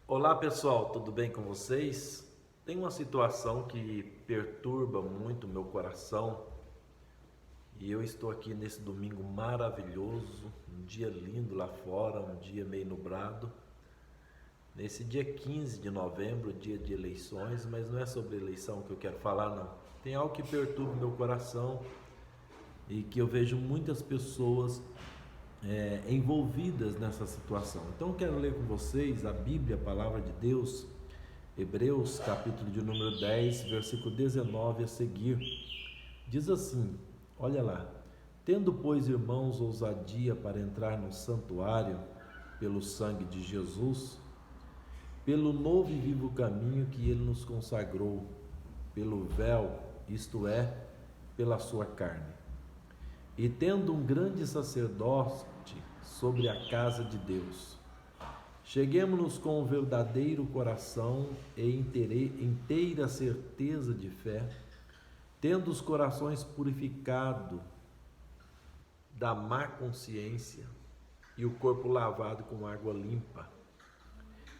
Olá pessoal, tudo bem com vocês? Tem uma situação que perturba muito o meu coração e eu estou aqui nesse domingo maravilhoso, um dia lindo lá fora, um dia meio nublado. Nesse dia 15 de novembro, dia de eleições, mas não é sobre eleição que eu quero falar não. Tem algo que perturba o meu coração e que eu vejo muitas pessoas envolvidas nessa situação. Então eu quero ler com vocês a Bíblia, a Palavra de Deus, Hebreus capítulo de número 10, versículo 19 a seguir. Diz assim, olha lá: tendo, pois, irmãos, ousadia para entrar no santuário pelo sangue de Jesus, pelo novo e vivo caminho que ele nos consagrou, pelo véu, isto é, pela sua carne. E tendo um grande sacerdote sobre a casa de Deus, cheguemo-nos com o verdadeiro coração e inteira certeza de fé, tendo os corações purificados da má consciência e o corpo lavado com água limpa.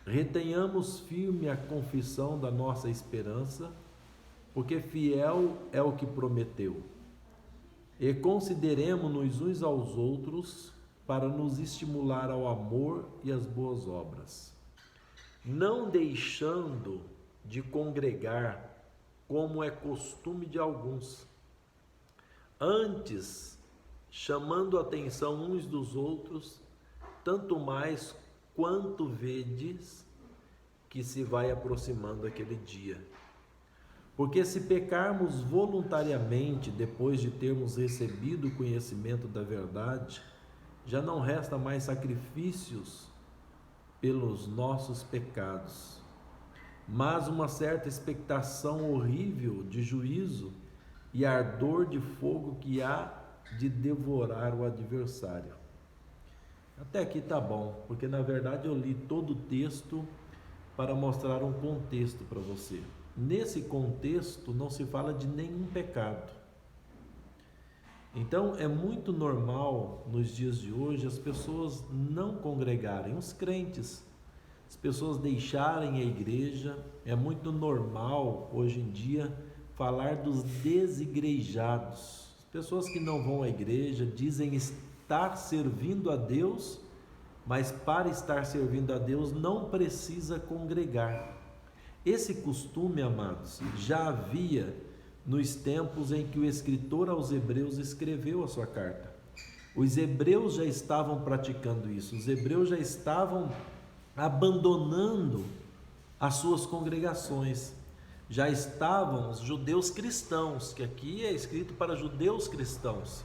Retenhamos firme a confissão da nossa esperança, porque fiel é o que prometeu. E consideremo-nos uns aos outros para nos estimular ao amor e às boas obras, não deixando de congregar, como é costume de alguns, antes chamando a atenção uns dos outros, tanto mais quanto vedes que se vai aproximando aquele dia. Porque se pecarmos voluntariamente depois de termos recebido o conhecimento da verdade, já não resta mais sacrifícios pelos nossos pecados, mas uma certa expectação horrível de juízo e ardor de fogo que há de devorar o adversário. Até aqui tá bom, porque na verdade eu li todo o texto para mostrar um contexto para você. Nesse contexto não se fala de nenhum pecado. Então é muito normal nos dias de hoje as pessoas não congregarem, os crentes, as pessoas deixarem a igreja. É muito normal hoje em dia falar dos desigrejados, pessoas que não vão à igreja, dizem estar servindo a Deus, mas para estar servindo a Deus não precisa congregar. Esse costume, amados, já havia nos tempos em que o escritor aos Hebreus escreveu a sua carta. Os hebreus já estavam praticando isso, os hebreus já estavam abandonando as suas congregações, já estavam os judeus cristãos, que aqui é escrito para judeus cristãos,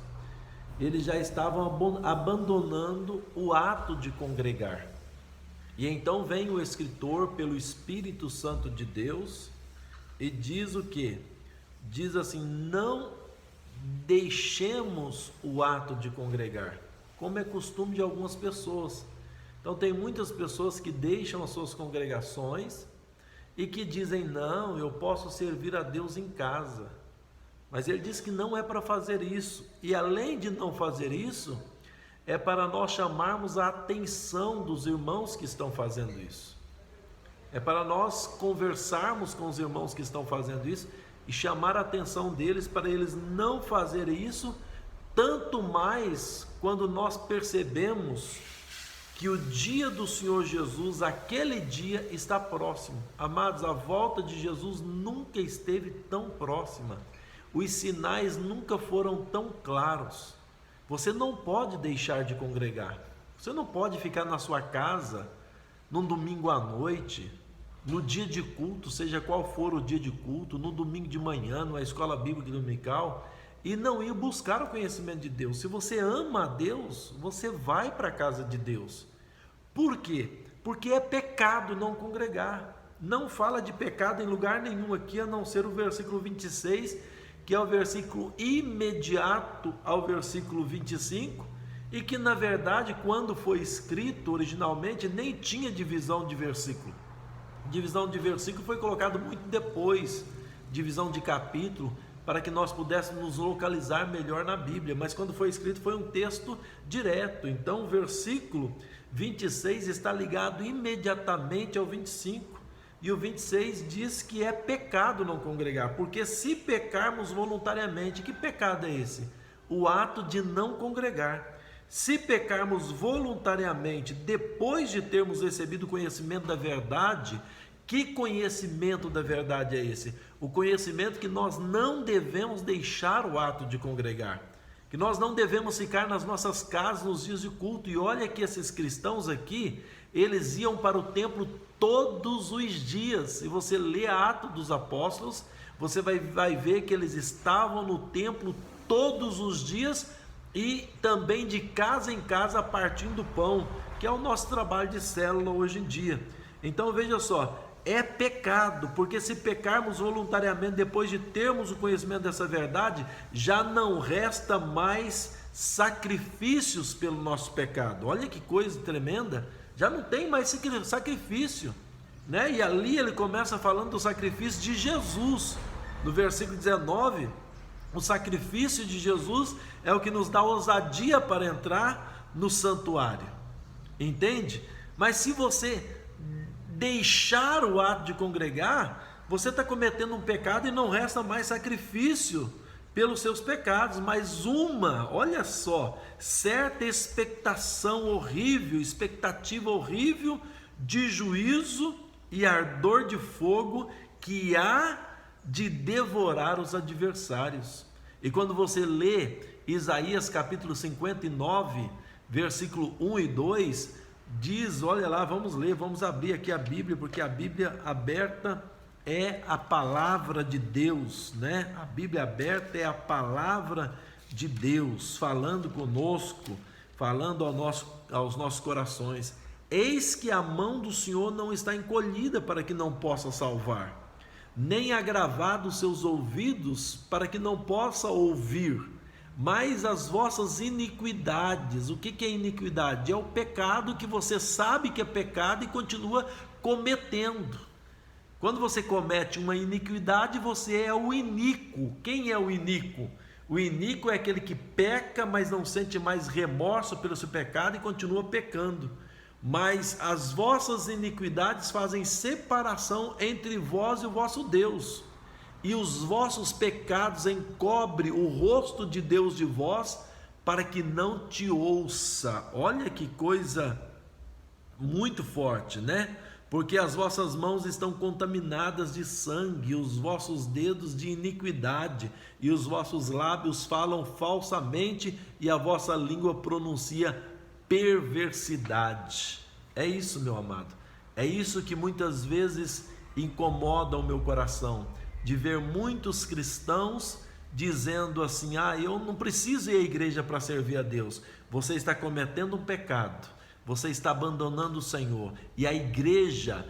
eles já estavam abandonando o ato de congregar. E então vem o escritor pelo Espírito Santo de Deus e diz o quê? Diz assim: não deixemos o ato de congregar, como é costume de algumas pessoas. Então tem muitas pessoas que deixam as suas congregações e que dizem: não, eu posso servir a Deus em casa. Mas ele diz que não é para fazer isso, e além de não fazer isso, é para nós chamarmos a atenção dos irmãos que estão fazendo isso. É para nós conversarmos com os irmãos que estão fazendo isso e chamar a atenção deles para eles não fazerem isso, tanto mais quando nós percebemos que o dia do Senhor Jesus, aquele dia, está próximo. Amados, a volta de Jesus nunca esteve tão próxima. Os sinais nunca foram tão claros. Você não pode deixar de congregar. Você não pode ficar na sua casa num domingo à noite, no dia de culto, seja qual for o dia de culto, no domingo de manhã, numa escola bíblica dominical, e não ir buscar o conhecimento de Deus. Se você ama a Deus, você vai para a casa de Deus. Por quê? Porque é pecado não congregar. Não fala de pecado em lugar nenhum aqui, a não ser o versículo 26, que é o versículo imediato ao versículo 25, e que na verdade, quando foi escrito originalmente, nem tinha divisão de versículo. Divisão de versículo foi colocado muito depois, divisão de capítulo, para que nós pudéssemos nos localizar melhor na Bíblia, mas quando foi escrito foi um texto direto. Então o versículo 26 está ligado imediatamente ao 25. E o 26 diz que é pecado não congregar, porque se pecarmos voluntariamente, que pecado é esse? O ato de não congregar. Se pecarmos voluntariamente, depois de termos recebido o conhecimento da verdade, que conhecimento da verdade é esse? O conhecimento que nós não devemos deixar o ato de congregar, que nós não devemos ficar nas nossas casas nos dias de culto. E olha que esses cristãos aqui, eles iam para o templo todos os dias. Se você lê Atos dos Apóstolos, você vai ver que eles estavam no templo todos os dias e também de casa em casa partindo pão, que é o nosso trabalho de célula hoje em dia. Então veja só, é pecado, porque se pecarmos voluntariamente depois de termos o conhecimento dessa verdade, já não resta mais sacrifícios pelo nosso pecado. Olha que coisa tremenda, já não tem mais sacrifício, né? E ali ele começa falando do sacrifício de Jesus, no versículo 19, o sacrifício de Jesus é o que nos dá ousadia para entrar no santuário, entende? Mas se você deixar o ato de congregar, você está cometendo um pecado e não resta mais sacrifício pelos seus pecados, mas olha só, certa expectativa horrível de juízo e ardor de fogo que há de devorar os adversários. E quando você lê Isaías capítulo 59, versículo 1 e 2, diz, olha lá, vamos ler, vamos abrir aqui a Bíblia, porque a Bíblia aberta é a palavra de Deus, né? A Bíblia aberta é a palavra de Deus, falando conosco, falando aos nossos corações. Eis que a mão do Senhor não está encolhida para que não possa salvar, nem agravados seus ouvidos para que não possa ouvir. Mas as vossas iniquidades, o que é iniquidade? É o pecado que você sabe que é pecado e continua cometendo. Quando você comete uma iniquidade, você é o iníquo. Quem é o iníquo? O iníquo é aquele que peca, mas não sente mais remorso pelo seu pecado e continua pecando. Mas as vossas iniquidades fazem separação entre vós e o vosso Deus, e os vossos pecados encobrem o rosto de Deus de vós, para que não te ouça. Olha que coisa muito forte, né? Porque as vossas mãos estão contaminadas de sangue, os vossos dedos de iniquidade, e os vossos lábios falam falsamente, e a vossa língua pronuncia perversidade. É isso, meu amado, é isso que muitas vezes incomoda o meu coração, de ver muitos cristãos dizendo assim: eu não preciso ir à igreja para servir a Deus. Você está cometendo um pecado, você está abandonando o Senhor. E a igreja,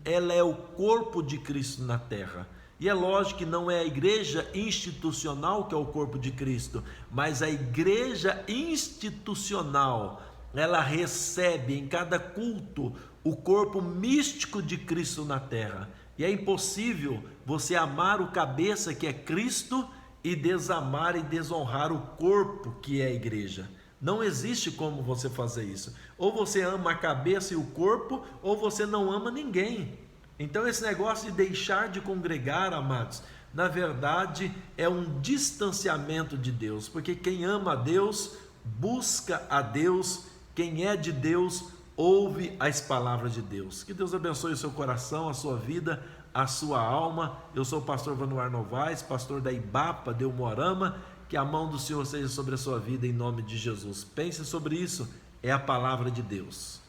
ela é o corpo de Cristo na terra. E é lógico que não é a igreja institucional que é o corpo de Cristo, mas a igreja institucional, ela recebe em cada culto o corpo místico de Cristo na terra. E é impossível você amar o cabeça, que é Cristo, e desamar e desonrar o corpo, que é a igreja. Não existe como você fazer isso. Ou você ama a cabeça e o corpo, ou você não ama ninguém. Então esse negócio de deixar de congregar, amados, na verdade é um distanciamento de Deus, porque quem ama a Deus, busca a Deus, quem é de Deus, ouve as palavras de Deus. Que Deus abençoe o seu coração, a sua vida, a sua alma. Eu sou o pastor Vanuar Novaes, pastor da Ibapa de Umuarama. Que a mão do Senhor seja sobre a sua vida em nome de Jesus. Pense sobre isso, é a palavra de Deus.